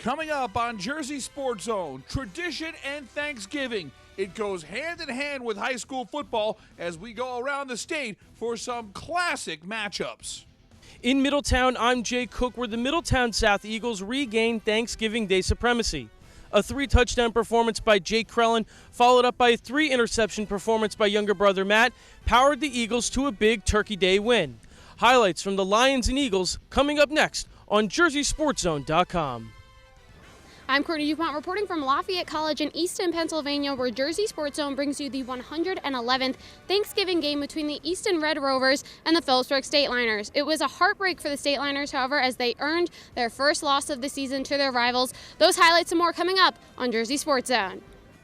Coming up on Jersey Sports Zone, tradition and Thanksgiving. It goes hand in hand with high school football as we go around the state for some classic matchups. In Middletown, I'm Jay Cook, where the Middletown South Eagles regain Thanksgiving Day supremacy. A 3-touchdown performance by Jake Krellin, followed up by a 3-interception performance by younger brother Matt, powered the Eagles to a big Turkey Day win. Highlights from the Lions and Eagles coming up next on JerseySportsZone.com. I'm Courtney DuPont reporting from Lafayette College in Easton, Pennsylvania, where Jersey Sports Zone brings you the 111th Thanksgiving game between the Easton Red Rovers and the Phillipsburg Stateliners. It was a heartbreak for the Stateliners, however, as they earned their first loss of the season to their rivals. Those highlights and more coming up on Jersey Sports Zone.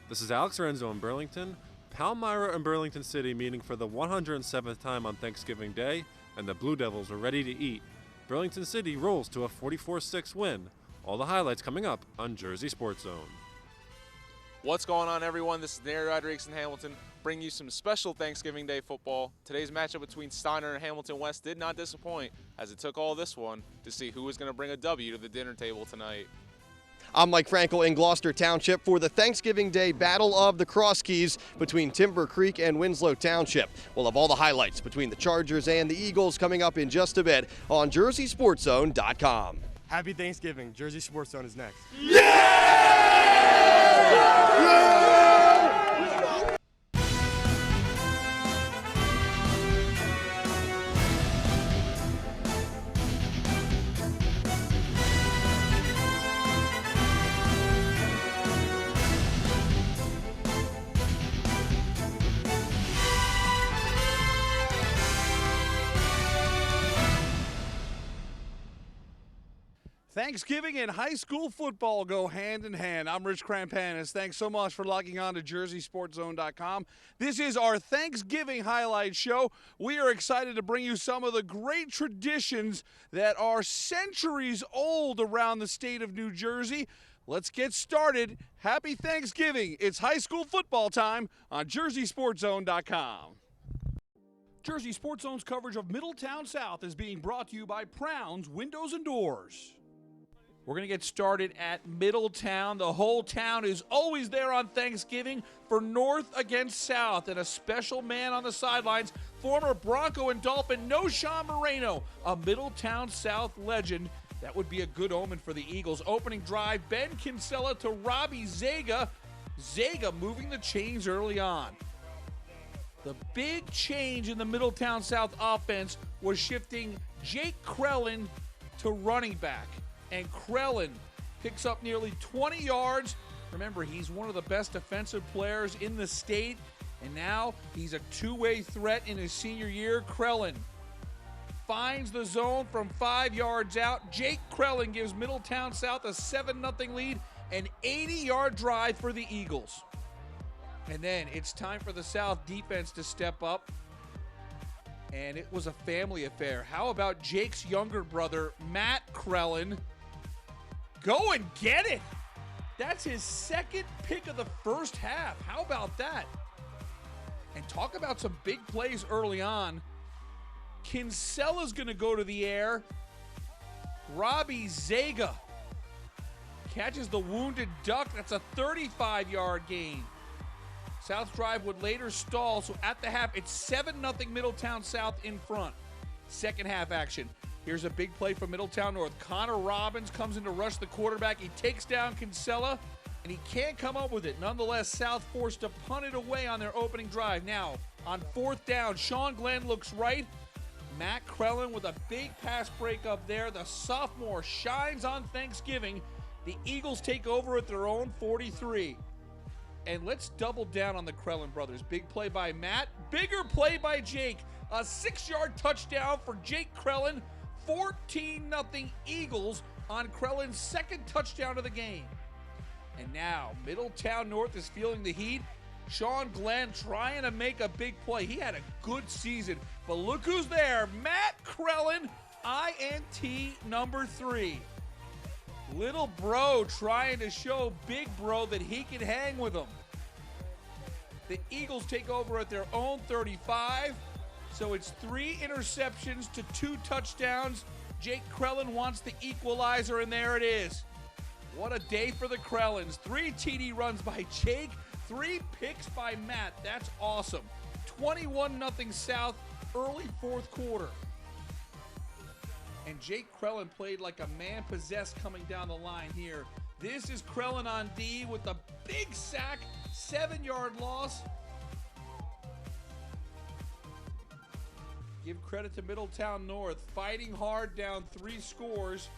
This is Alex Renzo in Burlington. Palmyra and Burlington City meeting for the 107th time on Thanksgiving Day, and the Blue Devils are ready to eat. Burlington City rolls to a 44-6 win. All the highlights coming up on Jersey Sports Zone. What's going on, everyone? This is Nary Rodriguez in Hamilton, bringing you some special Thanksgiving Day football. Today's matchup between Steiner and Hamilton West did not disappoint, as it took all this one to see who was going to bring a W to the dinner table tonight. I'm Mike Frankel in Gloucester Township for the Thanksgiving Day Battle of the Cross Keys between Timber Creek and Winslow Township. We'll have all the highlights between the Chargers and the Eagles coming up in just a bit on JerseySportsZone.com. Happy Thanksgiving. Jersey Sports Zone is next. Thanksgiving and high school football go hand in hand. I'm Rich Krampanis. Thanks so much for logging on to JerseySportsZone.com. This is our Thanksgiving highlight show. We are excited to bring you some of the great traditions that are centuries old around the state of New Jersey. Let's get started. Happy Thanksgiving. It's high school football time on JerseySportsZone.com. Jersey Sports Zone's coverage of Middletown South is being brought to you by Proun's Windows and Doors. We're going to get started at Middletown. The whole town is always there on Thanksgiving for North against South. And a special man on the sidelines, former Bronco and Dolphin Noshawn Moreno, a Middletown South legend. That would be a good omen for the Eagles. Opening drive, Ben Kinsella to Robbie Zaga. Zaga moving the chains early on. The big change in the Middletown South offense was shifting Jake Krellin to running back. And Krellin picks up nearly 20 yards. Remember, he's one of the best defensive players in the state, and now he's a two-way threat in his senior year. Krellin finds the zone from 5 yards out. Jake Krellin gives Middletown South a 7-0 lead, an 80-yard drive for the Eagles. And then it's time for the South defense to step up, and it was a family affair. How about Jake's younger brother, Matt Krellin? Go and get it. That's his second pick of the first half. How about that? And talk about some big plays early on. Kinsella's going to go to the air. Robbie Zaga catches the wounded duck. That's a 35-yard gain. South drive would later stall, so at the half, it's 7-0 Middletown South in front. Second half action. Here's a big play from Middletown North. Connor Robbins comes in to rush the quarterback. He takes down Kinsella, and he can't come up with it. Nonetheless, South forced to punt it away on their opening drive. Now, on fourth down, Sean Glenn looks right. Matt Krellin with a big pass break up there. The sophomore shines on Thanksgiving. The Eagles take over at their own 43. And let's double down on the Krellin brothers. Big play by Matt. Bigger play by Jake. A 6-yard touchdown for Jake Krellin. 14-0 Eagles on Krellin's second touchdown of the game. And now Middletown North is feeling the heat. Sean Glenn trying to make a big play. He had a good season, but look who's there. Matt Krellin, INT number 3. Little bro trying to show big bro that he can hang with him. The Eagles take over at their own 35. So it's 3 interceptions to 2 touchdowns. Jake Krellin wants the equalizer, and there it is. What a day for the Krellins. 3 TD runs by Jake, 3 picks by Matt. That's awesome. 21-0 South, early fourth quarter. And Jake Krellin played like a man possessed coming down the line here. This is Krellin on D with a big sack, 7-yard loss. Give credit to Middletown North, fighting hard down 3 scores.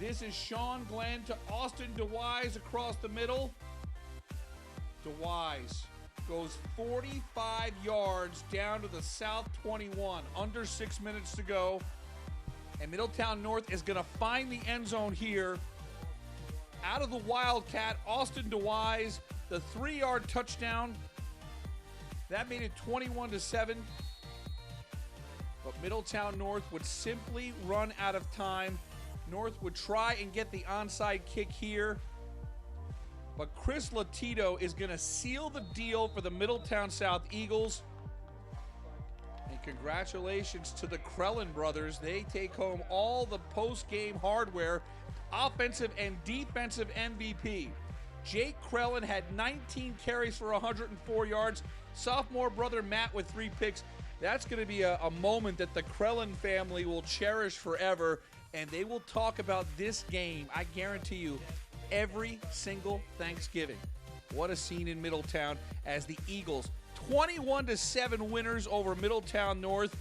This is Sean Glenn to Austin DeWise across the middle. DeWise goes 45 yards down to the South 21, under 6 minutes to go. And Middletown North is going to find the end zone here. Out of the Wildcat, Austin DeWise, the 3-yard touchdown. That made it 21-7. But Middletown North would simply run out of time. North would try and get the onside kick here. But Chris Latito is going to seal the deal for the Middletown South Eagles. And congratulations to the Krellin brothers. They take home all the post-game hardware, offensive and defensive MVP. Jake Krellin had 19 carries for 104 yards. Sophomore brother Matt with 3 picks. That's going to be a moment that the Krellin family will cherish forever, and they will talk about this game, I guarantee you, every single Thanksgiving. What a scene in Middletown as the Eagles, 21-7 winners over Middletown North.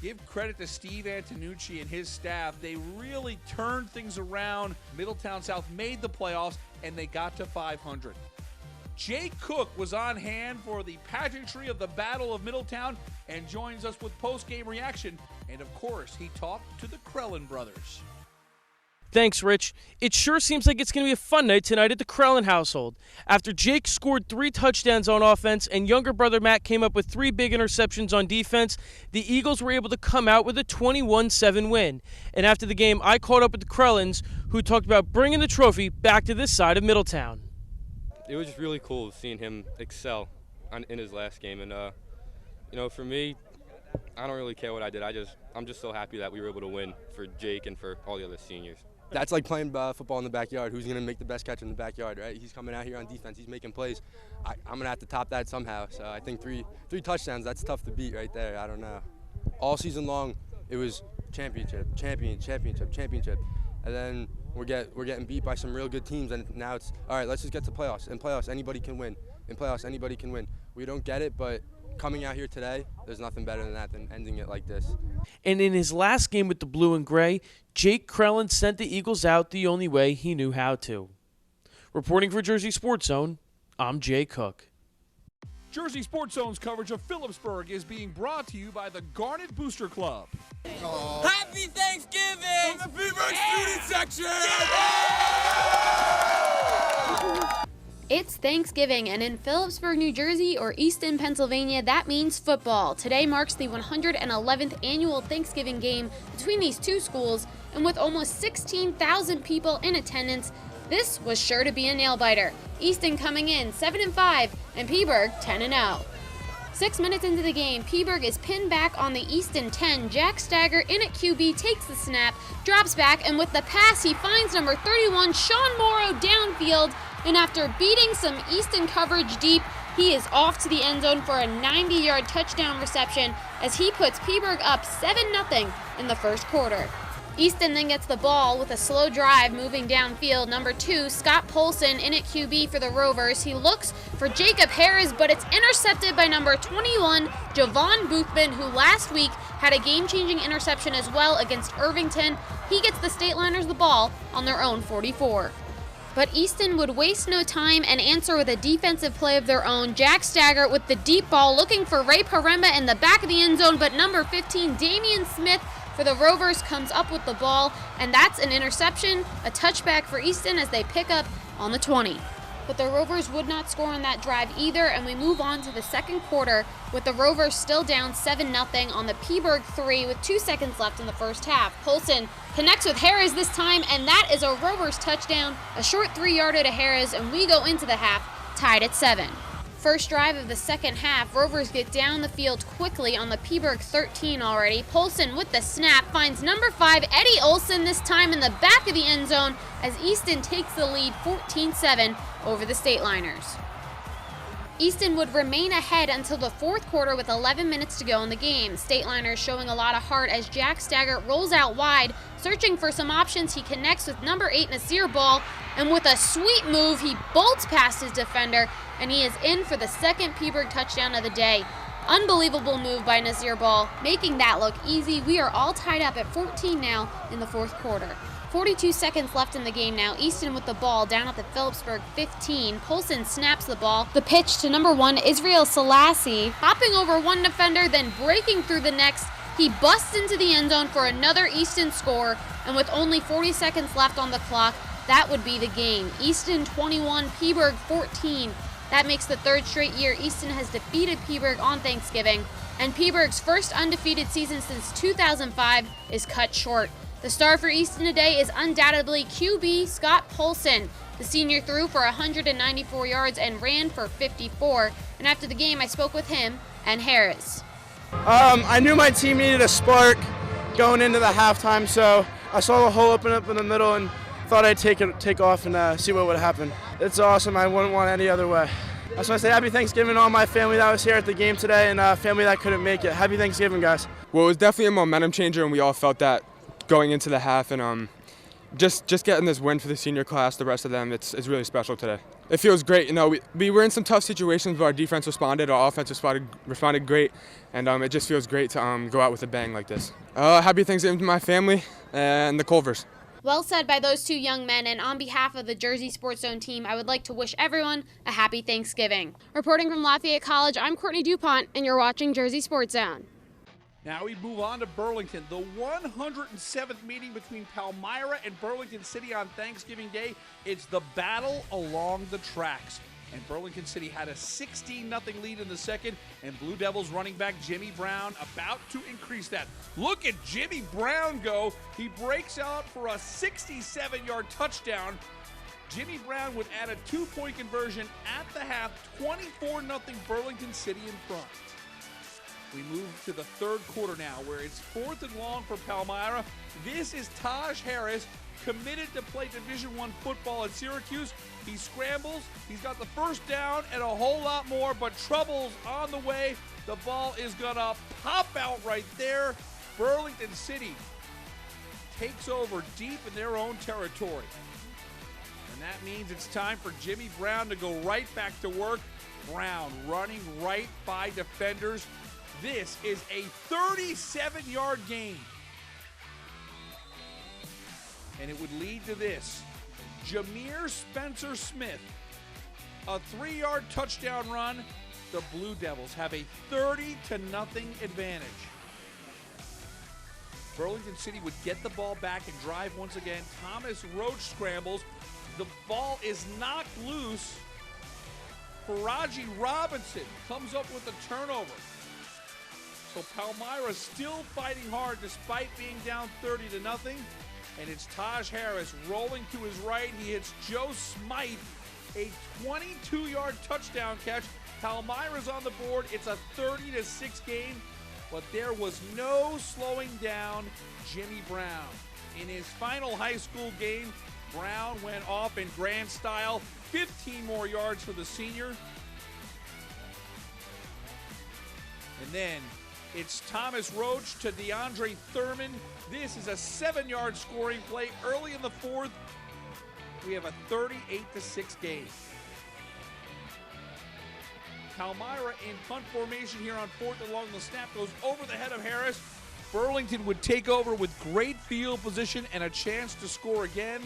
Give credit to Steve Antonucci and his staff. They really turned things around. Middletown South made the playoffs, and they got to 500. Jake Cook was on hand for the pageantry of the Battle of Middletown and joins us with post-game reaction. And of course, he talked to the Krellin brothers. Thanks, Rich. It sure seems like it's going to be a fun night tonight at the Krellin household. After Jake scored 3 touchdowns on offense and younger brother Matt came up with 3 big interceptions on defense, the Eagles were able to come out with a 21-7 win. And after the game, I caught up with the Krellins, who talked about bringing the trophy back to this side of Middletown. It was just really cool seeing him excel in his last game. And, for me, I don't really care what I did. I'm just so happy that we were able to win for Jake and for all the other seniors. That's like playing football in the backyard. Who's going to make the best catch in the backyard, right? He's coming out here on defense. He's making plays. I'm going to have to top that somehow. So I think three touchdowns, that's tough to beat right there. I don't know. All season long, it was championship. And then we're getting beat by some real good teams, and now it's, all right, let's just get to playoffs. In playoffs, anybody can win. We don't get it, but coming out here today, there's nothing better than that, than ending it like this. And in his last game with the blue and gray, Jake Krellin sent the Eagles out the only way he knew how to. Reporting for Jersey Sports Zone, I'm Jay Cook. Jersey Sports Zone's coverage of Phillipsburg is being brought to you by the Garnet Booster Club. Happy Thanksgiving! From the Phillipsburg student section! It's Thanksgiving, and in Phillipsburg, New Jersey, or Easton, Pennsylvania, that means football. Today marks the 111th annual Thanksgiving game between these two schools, and with almost 16,000 people in attendance, this was sure to be a nail-biter. Easton coming in 7-5, and Phillipsburg 10-0. 6 minutes into the game, Phillipsburg is pinned back on the Easton 10. Jack Stagger in at QB takes the snap, drops back, and with the pass, he finds number 31, Sean Morrow, downfield. And after beating some Easton coverage deep, he is off to the end zone for a 90-yard touchdown reception as he puts Phillipsburg up 7-0 in the first quarter. Easton then gets the ball with a slow drive moving downfield. Number 2, Scott Polson in at QB for the Rovers. He looks for Jacob Harris, but it's intercepted by number 21, Javon Boothman, who last week had a game-changing interception as well against Irvington. He gets the State Liners the ball on their own 44. But Easton would waste no time and answer with a defensive play of their own. Jack Stagger with the deep ball looking for Ray Paremba in the back of the end zone, but number 15, Damian Smith for the Rovers comes up with the ball, and that's an interception, a touchback for Easton as they pick up on the 20. But the Rovers would not score on that drive either, and we move on to the second quarter with the Rovers still down 7-0 on the Phillipsburg 3 with 2 seconds left in the first half. Polson connects with Harris this time, and that is a Rovers touchdown, a short 3-yarder to Harris, and we go into the half tied at 7. First drive of the second half, Rovers get down the field quickly on the Phillipsburg 13 already. Polson with the snap finds number 5 Eddie Olson, this time in the back of the end zone, as Easton takes the lead 14-7 over the Stateliners. Easton would remain ahead until the fourth quarter with 11 minutes to go in the game. Stateliners showing a lot of heart as Jack Staggart rolls out wide. Searching for some options, he connects with number 8 Nasir Ball, and with a sweet move, he bolts past his defender, and he is in for the second Phillipsburg touchdown of the day. Unbelievable move by Nasir Ball, making that look easy. We are all tied up at 14 now in the fourth quarter. 42 seconds left in the game now. Easton with the ball down at the Phillipsburg 15. Polson snaps the ball. The pitch to number 1, Israel Selassie. Hopping over one defender, then breaking through the next. He busts into the end zone for another Easton score, and with only 40 seconds left on the clock, that would be the game. Easton 21, Phillipsburg 14. That makes the third straight year Easton has defeated Phillipsburg on Thanksgiving, and Phillipsburg's first undefeated season since 2005 is cut short. The star for Easton today is undoubtedly QB Scott Polson. The senior threw for 194 yards and ran for 54. And after the game, I spoke with him and Harris. I knew my team needed a spark going into the halftime, so I saw the hole open up in the middle and thought I'd take off and see what would happen. It's awesome. I wouldn't want it any other way. I just want to say happy Thanksgiving to all my family that was here at the game today and family that couldn't make it. Happy Thanksgiving, guys. Well, it was definitely a momentum changer, and we all felt that going into the half, and just getting this win for the senior class, the rest of them, it's really special today. It feels great. You know, we were in some tough situations, but our defense responded, our offense responded great, and it just feels great to go out with a bang like this. Happy Thanksgiving to my family and the Culvers. Well said by those two young men, and on behalf of the Jersey Sports Zone team, I would like to wish everyone a happy Thanksgiving. Reporting from Lafayette College, I'm Courtney DuPont, and you're watching Jersey Sports Zone. Now we move on to Burlington. The 107th meeting between Palmyra and Burlington City on Thanksgiving Day. It's the battle along the tracks. And Burlington City had a 16-0 lead in the second, and Blue Devils running back Jimmy Brown about to increase that. Look at Jimmy Brown go. He breaks out for a 67-yard touchdown. Jimmy Brown would add a 2-point conversion at the half, 24-0 Burlington City in front. We move to the third quarter now, where it's 4th and long for Palmyra. This is Taj Harris, committed to play Division I football at Syracuse. He scrambles, he's got the first down and a whole lot more, but trouble's on the way. The ball is gonna pop out right there. Burlington City takes over deep in their own territory. And that means it's time for Jimmy Brown to go right back to work. Brown running right by defenders. This is a 37-yard gain. And it would lead to this. Jameer Spencer Smith, a 3-yard touchdown run. The Blue Devils have a 30-0 advantage. Burlington City would get the ball back and drive once again. Thomas Roach scrambles. The ball is knocked loose. Faraji Robinson comes up with a turnover. So Palmyra still fighting hard despite being down 30-0. And it's Taj Harris rolling to his right. He hits Joe Smythe, a 22-yard touchdown catch. Palmyra's on the board. It's a 30-6 game, but there was no slowing down Jimmy Brown. In his final high school game, Brown went off in grand style. 15 more yards for the senior. And then it's Thomas Roach to DeAndre Thurman. This is a 7-yard scoring play early in the fourth. We have a 38-6 game. Palmyra in punt formation here on 4th and long. The snap goes over the head of Harris. Burlington would take over with great field position and a chance to score again.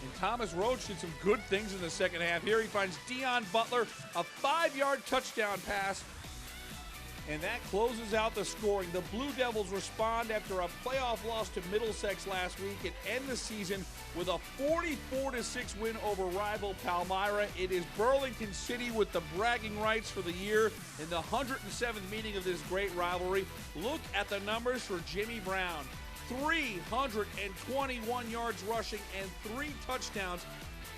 And Thomas Roach did some good things in the second half. Here he finds Dion Butler, a 5-yard touchdown pass. And that closes out the scoring. The Blue Devils respond after a playoff loss to Middlesex last week and end the season with a 44-6 win over rival Palmyra. It is Burlington City with the bragging rights for the year in the 107th meeting of this great rivalry. Look at the numbers for Jimmy Brown. 321 yards rushing and 3 touchdowns.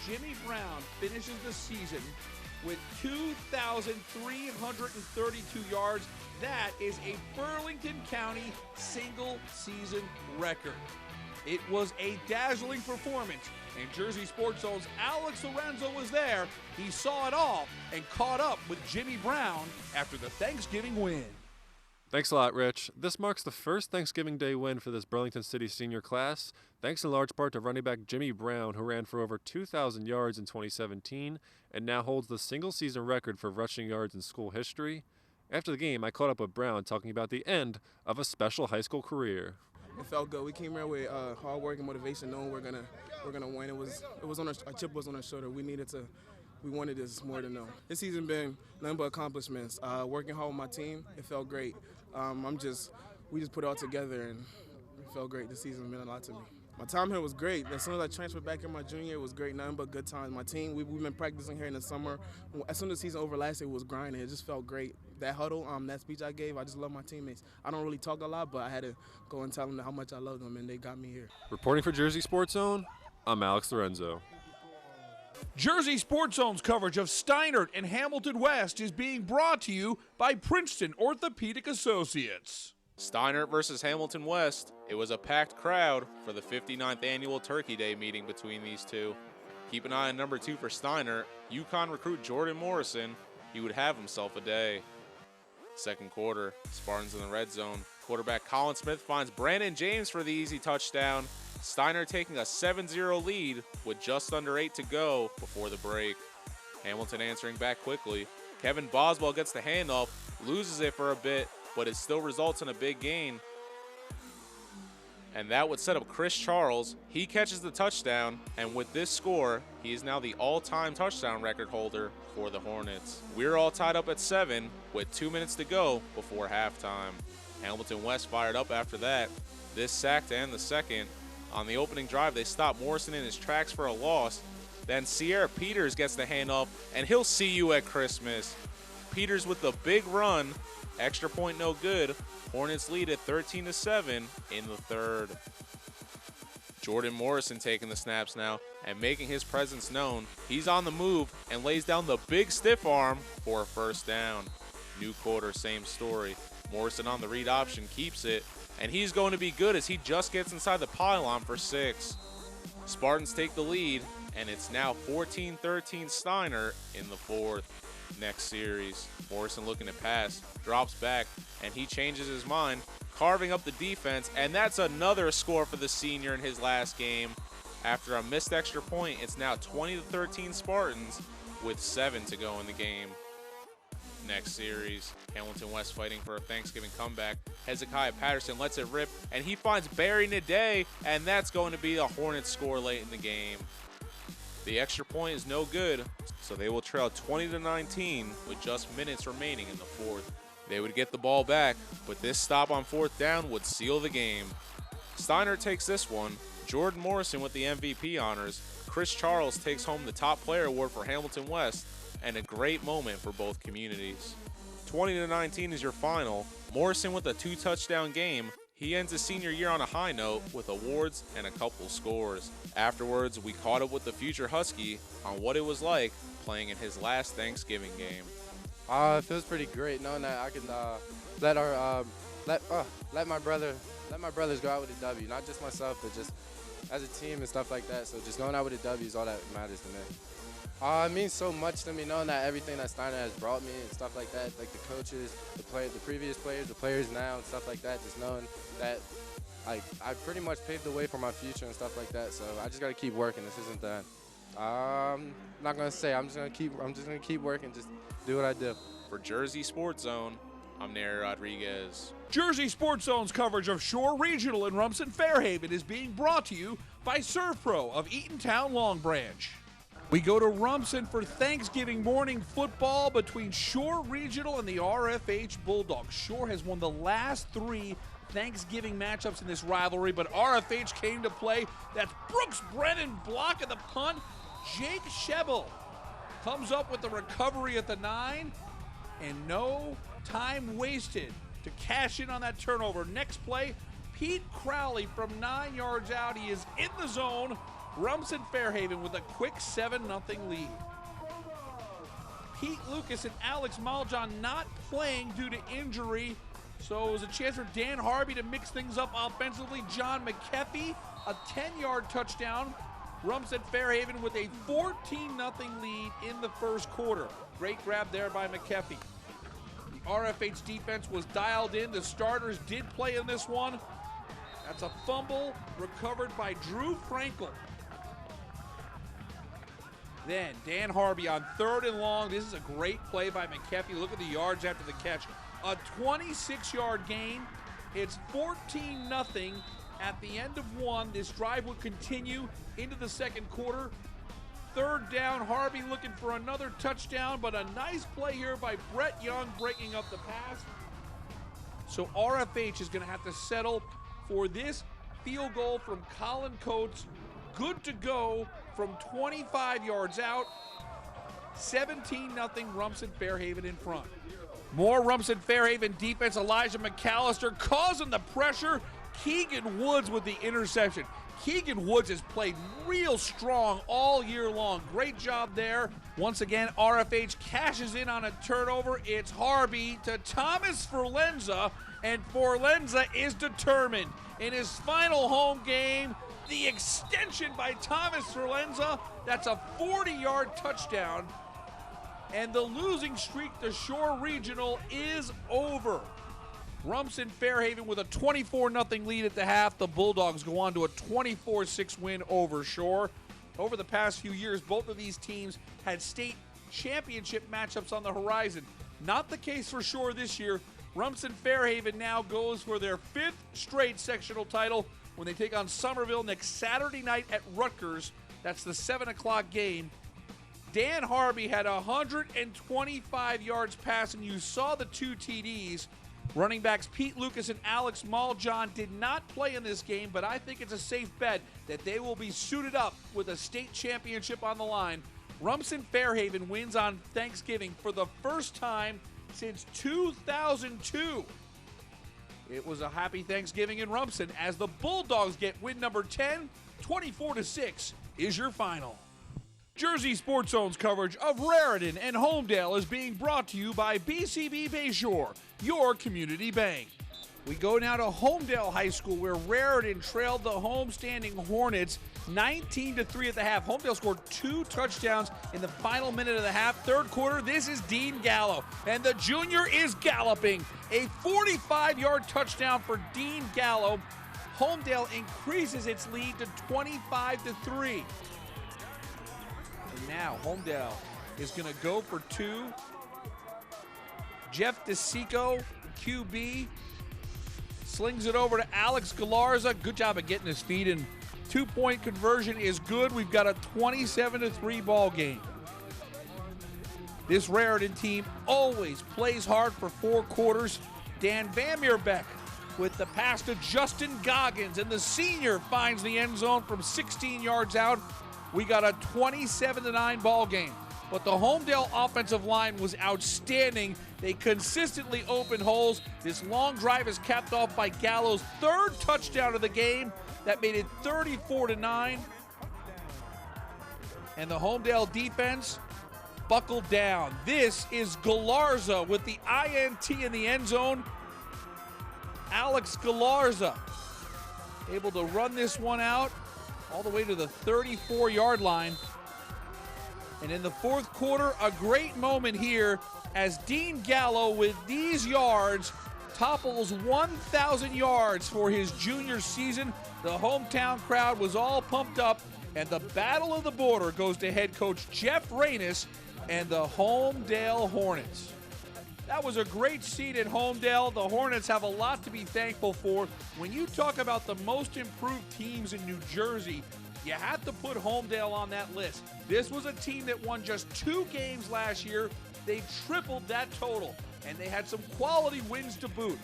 Jimmy Brown finishes the season with 2,332 yards. That is a Burlington County single-season record. It was a dazzling performance, and Jersey Sports Zone's Alex Lorenzo was there. He saw it all and caught up with Jimmy Brown after the Thanksgiving win. Thanks a lot, Rich. This marks the first Thanksgiving Day win for this Burlington City senior class, thanks in large part to running back Jimmy Brown, who ran for over 2,000 yards in 2017 and now holds the single-season record for rushing yards in school history. After the game, I caught up with Brown talking about the end of a special high school career. It felt good. We came here with hard work and motivation, knowing we're gonna win. It was on our chip was on our shoulder. We wanted this more than know. This season been nothing but accomplishments. Working hard with my team, it felt great. We just put it all together, and it felt great. This season meant a lot to me. My time here was great. As soon as I transferred back in my junior year, it was great. Nothing but good times. My team, we've been practicing here in the summer. As soon as the season over last year, it was grinding. It just felt great. That huddle, that speech I gave, I just love my teammates. I don't really talk a lot, but I had to go and tell them how much I love them, and they got me here. Reporting for Jersey Sports Zone, I'm Alex Lorenzo. Jersey Sports Zone's coverage of Steiner and Hamilton West is being brought to you by Princeton Orthopedic Associates. Steiner versus Hamilton West. It was a packed crowd for the 59th annual Turkey Day meeting between these two. Keep an eye on number 2 for Steiner, UConn recruit Jordan Morrison. He would have himself a day. Second quarter, Spartans in the red zone. Quarterback Colin Smith finds Brandon James for the easy touchdown. Steiner taking a 7-0 lead with just under 8 to go before the break. Hamilton answering back quickly. Kevin Boswell gets the handoff, loses it for a bit, but it still results in a big gain. And that would set up Chris Charles. He catches the touchdown, and with this score, he is now the all-time touchdown record holder for the Hornets. We're all tied up at 7 with 2 minutes to go before halftime. Hamilton West fired up after that. This sack to end the second. On the opening drive, they stop Morrison in his tracks for a loss. Then Sierra Peters gets the handoff, and he'll see you at Christmas. Peters with the big run. Extra point no good. Hornets lead at 13-7 in the third. Jordan Morrison taking the snaps now and making his presence known. He's on the move and lays down the big stiff arm for a first down. New quarter, same story. Morrison on the read option keeps it, and he's going to be good as he just gets inside the pylon for 6. Spartans take the lead, and it's now 14-13 Steiner in the fourth. Next series, Morrison looking to pass, drops back, and he changes his mind, carving up the defense, and that's another score for the senior in his last game. After a missed extra point, it's now 20-13 Spartans with 7 to go in the game. Next series, Hamilton West fighting for a Thanksgiving comeback. Hezekiah Patterson lets it rip, and he finds Barry Naday, and that's going to be a Hornets score late in the game. The extra point is no good, so they will trail 20-19 with just minutes remaining in the fourth. They would get the ball back, but this stop on fourth down would seal the game. Steiner takes this one. Jordan Morrison with the MVP honors. Chris Charles takes home the top player award for Hamilton West, and a great moment for both communities. 20-19 is your final. Morrison with a 2-touchdown game. He ends his senior year on a high note with awards and a couple scores. Afterwards, we caught up with the future Husky on what it was like playing in his last Thanksgiving game. It feels pretty great knowing that I can let my brothers go out with a W, not just myself, but just as a team and stuff like that. So just going out with a W is all that matters to me. It means so much to me knowing that everything that Steiner has brought me and stuff like that, like the coaches, the previous players, the players now and stuff like that, just knowing that I pretty much paved the way for my future and stuff like that. So I just got to keep working. This isn't done. I'm not gonna say. I'm just gonna keep working. Just do what I do. For Jersey Sports Zone, I'm Neri Rodriguez. Jersey Sports Zone's coverage of Shore Regional in Rumson-Fairhaven is being brought to you by Surf Pro of Eatontown Long Branch. We go to Rumson for Thanksgiving morning football between Shore Regional and the RFH Bulldogs. Shore has won the last 3 Thanksgiving matchups in this rivalry, but RFH came to play. That's Brooks Brennan blocking the punt. Jake Shebel comes up with the recovery at the 9, and no time wasted to cash in on that turnover. Next play, Pete Crowley from 9 yards out. He is in the zone. Rumson-Fairhaven with a quick 7-0 lead. Pete Lucas and Alex Maljon not playing due to injury. So it was a chance for Dan Harvey to mix things up offensively. John McKeffey, a 10-yard touchdown. Rumson-Fair with a 14-0 lead in the first quarter. Great grab there by McKeffey. The RFH defense was dialed in. The starters did play in this one. That's a fumble recovered by Drew Frankel. Then Dan Harvey on 3rd and long. This is a great play by McKeffey. Look at the yards after the catch. A 26-yard gain. It's 14-0 at the end of one. This drive would continue into the second quarter. 3rd down, Harvey looking for another touchdown, but a nice play here by Brett Young breaking up the pass. So RFH is going to have to settle for this field goal from Colin Coates. Good to go from 25 yards out. 17-0 Rumson-Fair in front. More Rumson-Fair defense. Elijah McAllister causing the pressure. Keegan Woods with the interception. Keegan Woods has played real strong all year long. Great job there. Once again, RFH cashes in on a turnover. It's Harvey to Thomas Forlenza, and Forlenza is determined. In his final home game, the extension by Thomas Forlenza, that's a 40-yard touchdown. And the losing streak to Shore Regional is over. Rumson-Fair with a 24-0 lead at the half. The Bulldogs go on to a 24-6 win over Shore. Over the past few years, both of these teams had state championship matchups on the horizon. Not the case for Shore this year. Rumson-Fair now goes for their 5th straight sectional title when they take on Somerville next Saturday night at Rutgers. That's the 7 o'clock game. Dan Harvey had 125 yards passing. You saw the 2 TDs. Running backs Pete Lucas and Alex Maljon did not play in this game, but I think it's a safe bet that they will be suited up with a state championship on the line. Rumson-Fair wins on Thanksgiving for the first time since 2002. It was a happy Thanksgiving in Rumson as the Bulldogs get win number 10. 24-6 is your final. Jersey Sports Zone's coverage of Raritan and Holmdel is being brought to you by BCB Bayshore, your community bank. We go now to Holmdel High School, where Raritan trailed the home-standing Hornets 19-3 at the half. Holmdel scored 2 touchdowns in the final minute of the half. Third quarter, this is Dean Gallo, and the junior is galloping. A 45-yard touchdown for Dean Gallo. Holmdel increases its lead to 25-3. And now Holmdel is going to go for 2. Jeff DeSico, QB, slings it over to Alex Galarza. Good job of getting his feet in. 2-point conversion is good. We've got a 27-3 ball game. This Raritan team always plays hard for 4 quarters. Dan Van Meerbeck with the pass to Justin Goggins, and the senior finds the end zone from 16 yards out. We got a 27-9 ball game. But the Holmdel offensive line was outstanding. They consistently opened holes. This long drive is capped off by Gallo's 3rd touchdown of the game. That made it 34-9. And the Holmdel defense buckled down. This is Galarza with the INT in the end zone. Alex Galarza able to run this one out all the way to the 34-yard line. And in the 4th quarter, a great moment here as Dean Gallo, with these yards, topples 1,000 yards for his junior season. The hometown crowd was all pumped up, and the battle of the border goes to head coach Jeff Rainis and the Holmdel Hornets. That was a great seat at Holmdel. The Hornets have a lot to be thankful for. When you talk about the most improved teams in New Jersey, you have to put Holmdel on that list. This was a team that won just 2 games last year. They tripled that total, and they had some quality wins to boot.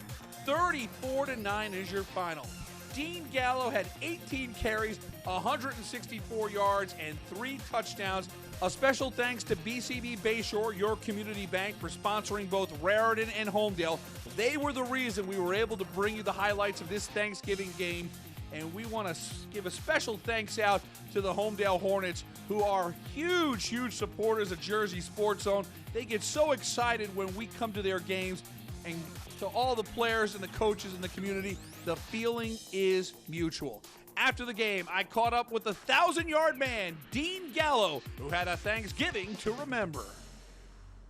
34-9 is your final. Dean Gallo had 18 carries, 164 yards, and 3 touchdowns. A special thanks to BCB Bayshore, your community bank, for sponsoring both Raritan and Holmdel. They were the reason we were able to bring you the highlights of this Thanksgiving game. And we want to give a special thanks out to the Holmdel Hornets, who are huge, huge supporters of Jersey Sports Zone. They get so excited when we come to their games. And to all the players and the coaches in the community, the feeling is mutual. After the game, I caught up with the 1,000-yard man, Dean Gallo, who had a Thanksgiving to remember.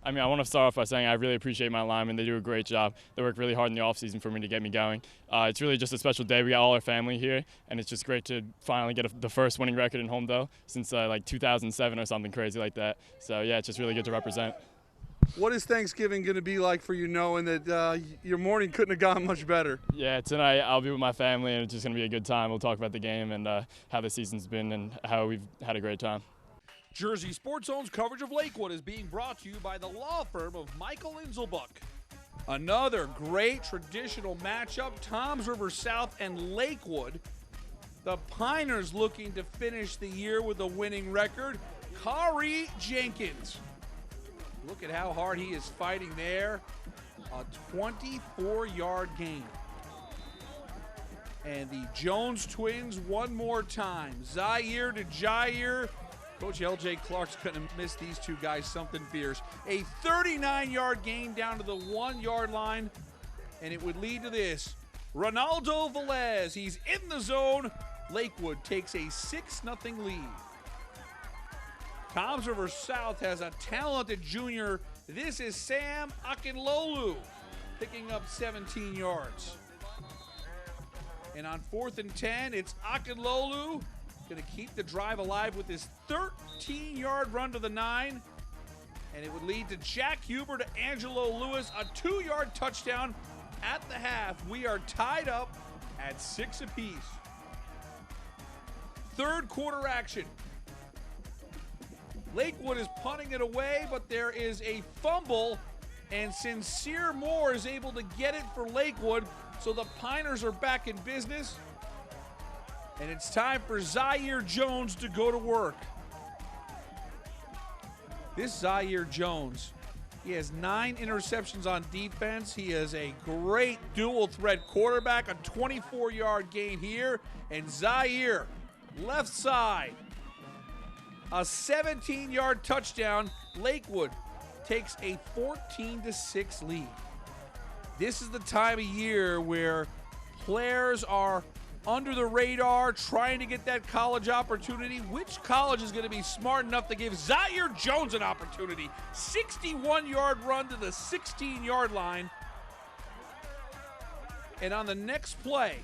I mean, I want to start off by saying I really appreciate my linemen. They do a great job. They work really hard in the offseason for me to get me going. It's really just a special day. We got all our family here, and it's just great to finally get the first winning record in Holmdel since like 2007 or something crazy like that. So, yeah, it's just really good to represent. What is Thanksgiving going to be like for you, knowing that your morning couldn't have gone much better? Yeah, tonight I'll be with my family, and it's just going to be a good time. We'll talk about the game and how the season's been and how we've had a great time. Jersey Sports Zone's coverage of Lakewood is being brought to you by the law firm of Michael Inselbuck. Another great traditional matchup, Toms River South and Lakewood. The Piners looking to finish the year with a winning record. Kari Jenkins. Look at how hard he is fighting there. A 24-yard gain. And the Jones twins one more time. Zaire to Jair. Coach L.J. Clark's couldn't have missed these two guys something fierce. A 39-yard gain down to the 1-yard line, and it would lead to this. Ronaldo Velez, he's in the zone. Lakewood takes a 6-0 lead. Toms River South has a talented junior. This is Sam Akinlolu, picking up 17 yards. And on 4th and 10, it's Akinlolu. Going to keep the drive alive with his 13-yard run to the 9. And it would lead to Jack Huber to Angelo Lewis, a 2-yard touchdown at the half. We are tied up at 6 apiece. Third quarter action. Lakewood is punting it away, but there is a fumble, and Sincere Moore is able to get it for Lakewood, so the Piners are back in business. And it's time for Zaire Jones to go to work. This Zaire Jones, he has 9 interceptions on defense. He is a great dual-threat quarterback, a 24-yard gain here. And Zaire, left side, a 17-yard touchdown. Lakewood takes a 14-6 lead. This is the time of year where players are under the radar, trying to get that college opportunity. Which college is going to be smart enough to give Zaire Jones an opportunity? 61-yard run to the 16-yard line. And on the next play,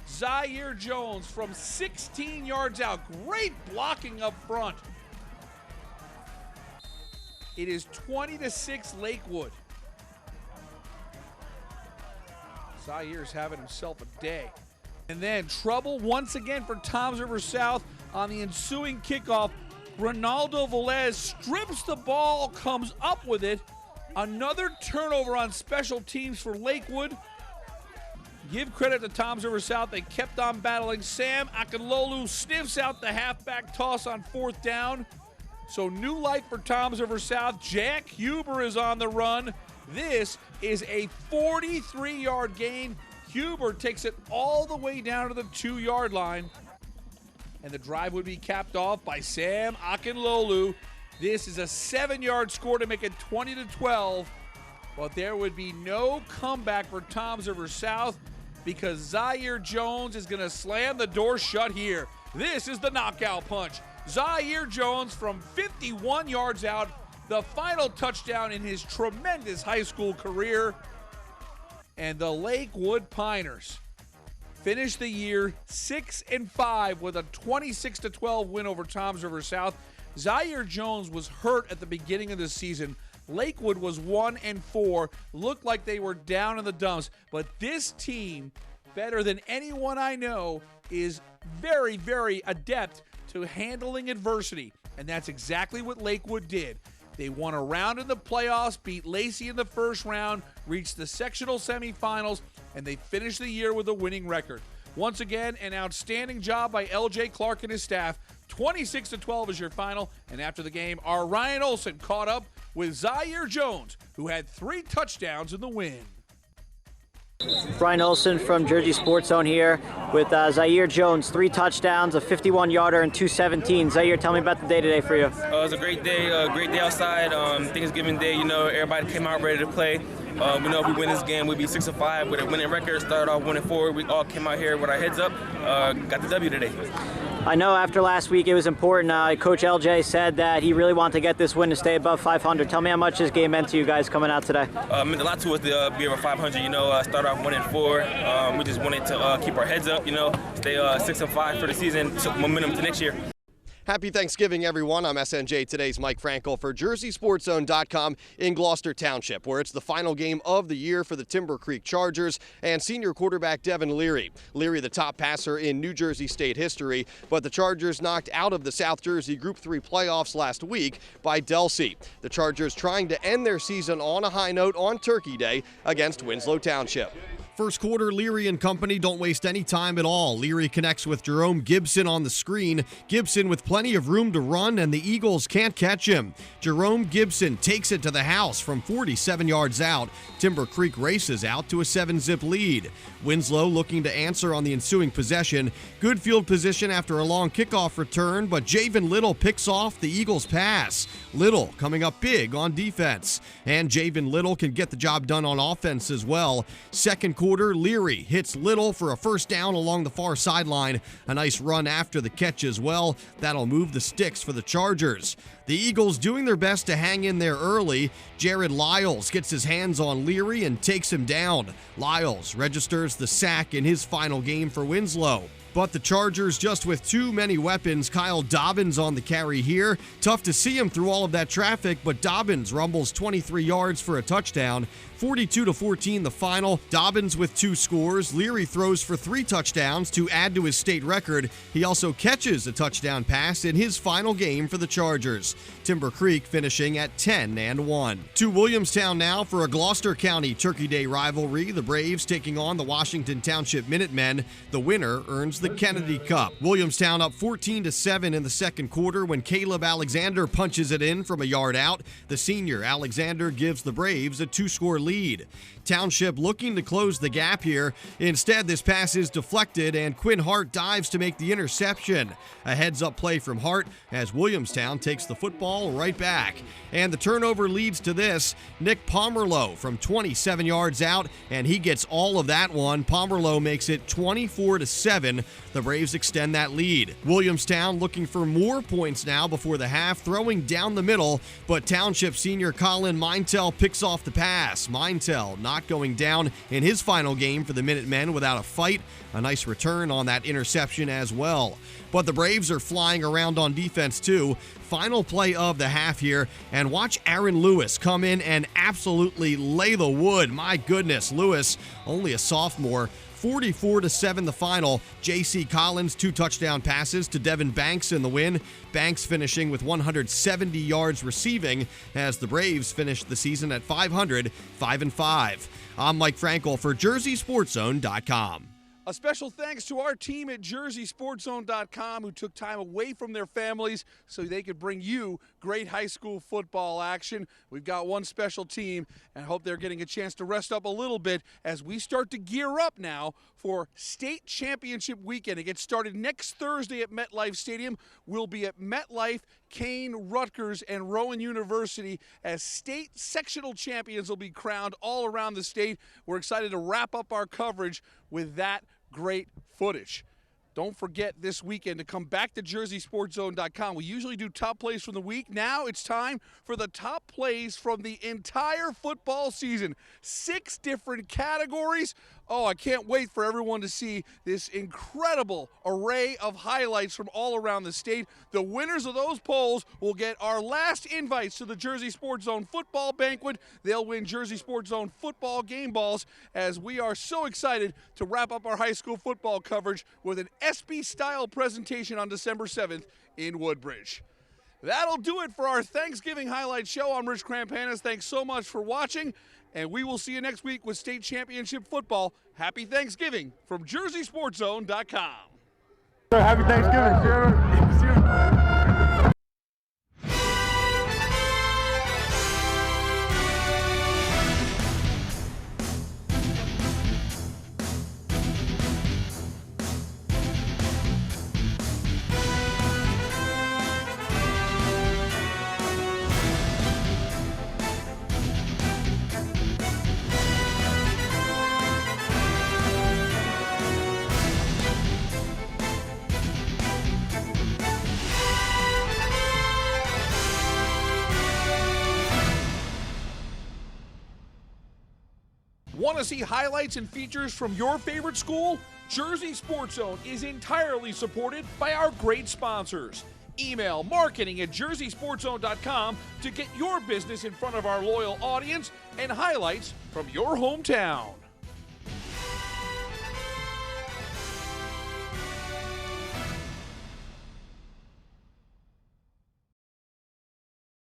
Zaire Jones from 16 yards out. Great blocking up front. It is 20-6 Lakewood. Zaire's having himself a day. And then trouble once again for Toms River South on the ensuing kickoff. Ronaldo Velez strips the ball, comes up with it. Another turnover on special teams for Lakewood. Give credit to Toms River South. They kept on battling. Sam Akinlolu sniffs out the halfback toss on 4th down. So new life for Toms River South. Jack Huber is on the run. This is a 43-yard gain. Huber takes it all the way down to the 2-yard line. And the drive would be capped off by Sam Akinlolu. This is a 7-yard score to make it 20-12. But there would be no comeback for Toms River South because Zaire Jones is going to slam the door shut here. This is the knockout punch. Zaire Jones from 51 yards out, the final touchdown in his tremendous high school career. And the Lakewood Piners finish the year 6-5 with a 26-12 win over Toms River South. Zaire Jones was hurt at the beginning of the season. Lakewood was 1-4, looked like they were down in the dumps. But this team, better than anyone I know, is very, very adept to handling adversity. And that's exactly what Lakewood did. They won a round in the playoffs, beat Lacey in the first round, reached the sectional semifinals, and they finished the year with a winning record. Once again, an outstanding job by L.J. Clark and his staff. 26-12 is your final. And after the game, our Ryan Olson caught up with Zaire Jones, who had 3 touchdowns in the win. Brian Olson from Jersey Sports Zone here with Zaire Jones, 3 touchdowns, a 51-yarder, and 217. Zaire, tell me about the day today for you. It was a great day outside. Thanksgiving Day, everybody came out ready to play. We know if we win this game, we'll be 6-5 with a winning record. Started off 1-4. We all came out here with our heads up. Got the W today. I know after last week it was important. Coach LJ said that he really wanted to get this win to stay above 500. Tell me how much this game meant to you guys coming out today. It meant a lot to us to be over 500. Start off 1-4. We just wanted to keep our heads up. Stay 6-5 for the season. Took momentum to next year. Happy Thanksgiving, everyone. I'm SNJ Today's Mike Frankel for JerseySportsZone.com in Gloucester Township, where it's the final game of the year for the Timber Creek Chargers and senior quarterback Devin Leary. Leary, the top passer in New Jersey State history, but the Chargers knocked out of the South Jersey Group 3 playoffs last week by Delsey. The Chargers trying to end their season on a high note on Turkey Day against Winslow Township. First quarter, Leary and company don't waste any time at all. Leary connects with Jerome Gibson on the screen. Gibson with plenty of room to run, and the Eagles can't catch him. Jerome Gibson takes it to the house from 47 yards out. Timber Creek races out to a 7-zip lead. Winslow looking to answer on the ensuing possession. Good field position after a long kickoff return, but Javen Little picks off the Eagles' pass. Little coming up big on defense. And Javen Little can get the job done on offense as well. Second quarter, Leary hits Little for a first down along the far sideline. A nice run after the catch as well. That'll move the sticks for the Chargers. The Eagles doing their best to hang in there early. Jared Lyles gets his hands on Leary and takes him down. Lyles registers the sack in his final game for Winslow. But the Chargers just with too many weapons. Kyle Dobbins on the carry here. Tough to see him through all of that traffic, but Dobbins rumbles 23 yards for a touchdown. 42-14 the final. Dobbins with 2 scores. Leary throws for 3 touchdowns to add to his state record. He also catches a touchdown pass in his final game for the Chargers. Timber Creek finishing at 10-1. To Williamstown now for a Gloucester County Turkey Day rivalry. The Braves taking on the Washington Township Minutemen. The winner earns the Kennedy Cup. Williamstown up 14-7 in the second quarter when Caleb Alexander punches it in from a yard out. The senior Alexander gives the Braves a 2-score lead. Township looking to close the gap here. Instead, this pass is deflected and Quinn Hart dives to make the interception. A heads-up play from Hart as Williamstown takes the football right back. And the turnover leads to this. Nick Pomerleau from 27 yards out, and he gets all of that one. Pomerleau makes it 24-7. The Braves extend that lead. Williamstown looking for more points now before the half, throwing down the middle, but Township senior Colin Mintel picks off the pass. Mintel not going down in his final game for the Minutemen without a fight. A nice return on that interception as well. But the Braves are flying around on defense too. Final play of the half here, and watch Aaron Lewis come in and absolutely lay the wood. My goodness, Lewis, only a sophomore. 44-7 the final. J.C. Collins 2 touchdown passes to Devin Banks in the win. Banks finishing with 170 yards receiving as the Braves finish the season at 500, 5-5. I'm Mike Frankel for JerseySportsZone.com. A special thanks to our team at JerseySportsZone.com who took time away from their families so they could bring you great high school football action. We've got one special team, and I hope they're getting a chance to rest up a little bit as we start to gear up now for state championship weekend. It gets started next Thursday at MetLife Stadium. We'll be at MetLife, Kane, Rutgers, and Rowan University as state sectional champions will be crowned all around the state. We're excited to wrap up our coverage with that great footage. Don't forget this weekend to come back to JerseySportsZone.com. We usually do top plays from the week. Now it's time for the top plays from the entire football season. 6 different categories. Oh, I can't wait for everyone to see this incredible array of highlights from all around the state. The winners of those polls will get our last invites to the Jersey Sports Zone football banquet. They'll win Jersey Sports Zone football game balls as we are so excited to wrap up our high school football coverage with an SB-style presentation on December 7th in Woodbridge. That'll do it for our Thanksgiving highlight show. I'm Rich Krampanis. Thanks so much for watching, and we will see you next week with state championship football. Happy Thanksgiving from JerseySportsZone.com. Happy Thanksgiving. Want to see highlights and features from your favorite school? Jersey Sports Zone is entirely supported by our great sponsors. Email marketing@jerseysportszone.com to get your business in front of our loyal audience and highlights from your hometown.